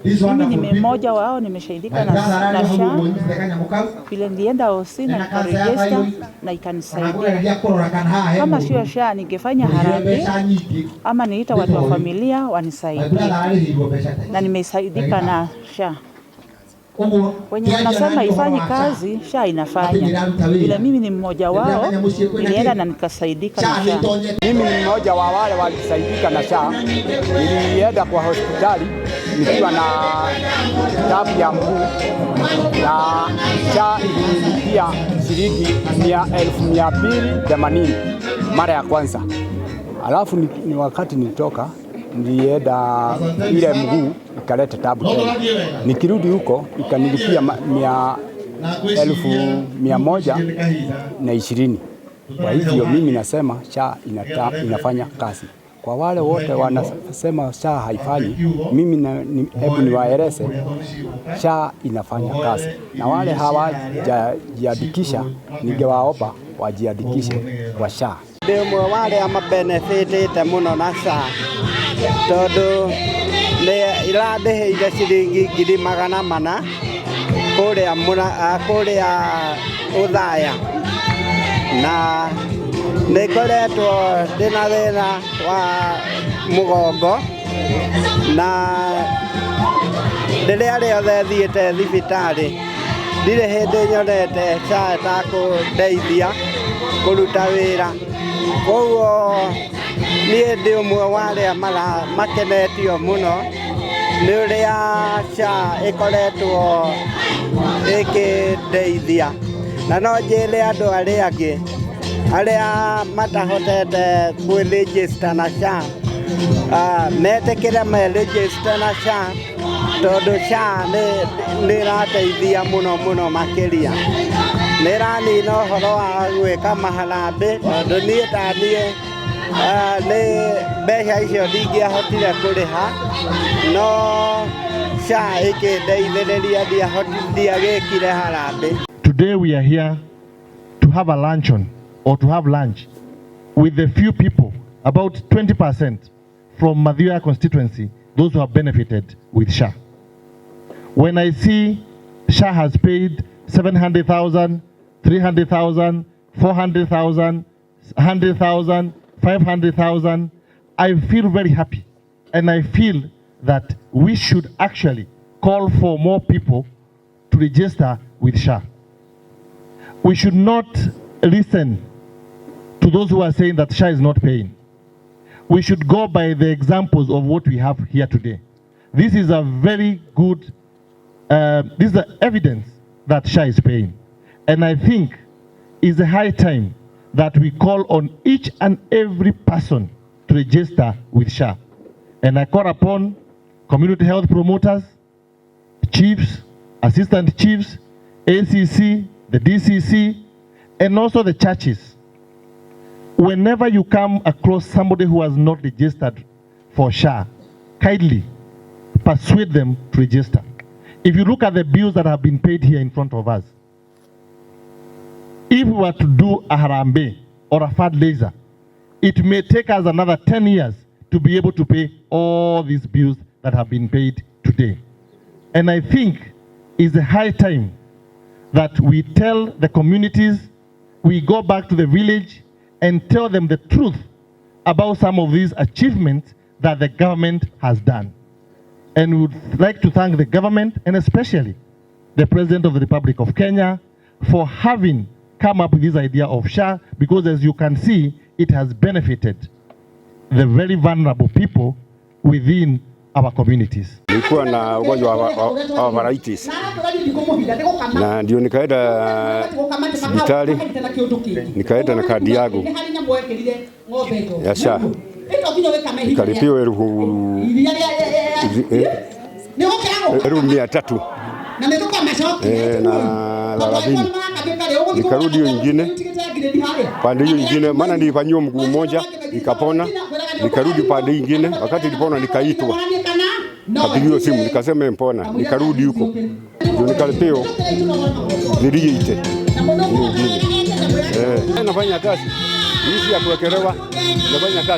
Mimi ni mmoja wao, nimeshaidika na SHA. Vile nilienda hosi na nikarejista na ikanisaidia. Kama sio SHA ningefanya harambee ama niita watu wa familia wanisaidie. Na nimesaidika na SHA. Wenye wanasema ifanyi kazi, SHA inafanya. Vile mimi ni mmoja wao, nilienda na nikasaidika na SHA. Mimi ni mmoja wa wale walisaidika na SHA. Nilienda kwa hospitali nikiwa na tabu ya mguu na SHA ilinilipia shilingi 1280 mara ya kwanza. Alafu ni wakati nilitoka nilienda ile mguu ikaleta tabu tena. Nikirudi huko ikanilipia 1120. Kwa hivyo mimi nasema SHA inafanya kazi. Kwa wale wote wanasema SHA haifanyi, mimi hebu niwaeleze SHA inafanya kazi. Na wale hawajajiandikisha ningewaomba wajiandikishe kwa SHA. Ndimwe wale ama benefitite muno na SHA tondu ni irandiheire ciringi 400 kuria Uthaya na nikoretwo ndina thina wa mugongo na ndiria riothe thiite thibitari ndire hindi nyonete SHA itakundeithia kuruta wira. Koguo niĩ ndĩ ũmwe wa arĩa makenetio mũno nĩ ũrĩa SHA ĩkoretwo ĩkĩndeithia, na no njĩre andũ arĩa angĩ arĩa matahotete kwĩrĩnjĩsta na SHA metĩkĩre merĩnjĩste na SHA tondũ SHA nĩ ĩrateithia mũno makĩria. Nĩ ĩranina ũhoro wa gwĩka maharambĩ tondũ niĩ taniĩ nĩ mbeca icio ndingĩahotire kũrĩha, no SHA ĩkĩndeithĩrĩria ndiagĩkire harambĩ. Today we are here to have a luncheon or to have lunch with the few people, about 20% from Mathioya constituency, those who have benefited with SHA. When I see SHA has paid 700,000, 300,000, 400,000, 100,000, 500,000, I feel very happy, and I feel that we should actually call for more people to register with SHA. We should not listen to those who are saying that SHA is not paying. We should go by the examples of what we have here today. This is a very good, this is the evidence that SHA is paying. And I think it's a high time that we call on each and every person to register with SHA. And I call upon community health promoters, chiefs, assistant chiefs, ACC, the DCC, and also the churches. Whenever you come across somebody who has not registered for SHA, kindly persuade them to register. If you look at the bills that have been paid here in front of us, if we were to do a harambee or a fundraiser, it may take us another 10 years to be able to pay all these bills that have been paid today. And I think it's a high time that we tell the communities, we go back to the village and tell them the truth about some of these achievements that the government has done. And we would like to thank the government, and especially the President of the Republic of Kenya, for having come up with this idea of SHA, because as you can see, it has benefited the very vulnerable people within our communities. Nilikuwa na ugonjwa wa arthritis na ndio nikaenda hospitali, nikaenda na kadi yangu ya SHA, nikalipiwa 1,300 na 30. Nikarudi hiyo nyingine pande hiyo nyingine, maana nilifanyiwa mguu mmoja nikapona, nikarudi pande nyingine, wakati nilipona nikaitwa, kapigiwa simu nikasema mpona, nikarudi huko ndio nikalipiwa 380 nyingine. Nafanya kazi hizi ya kuwekelewa, nafanya kazi.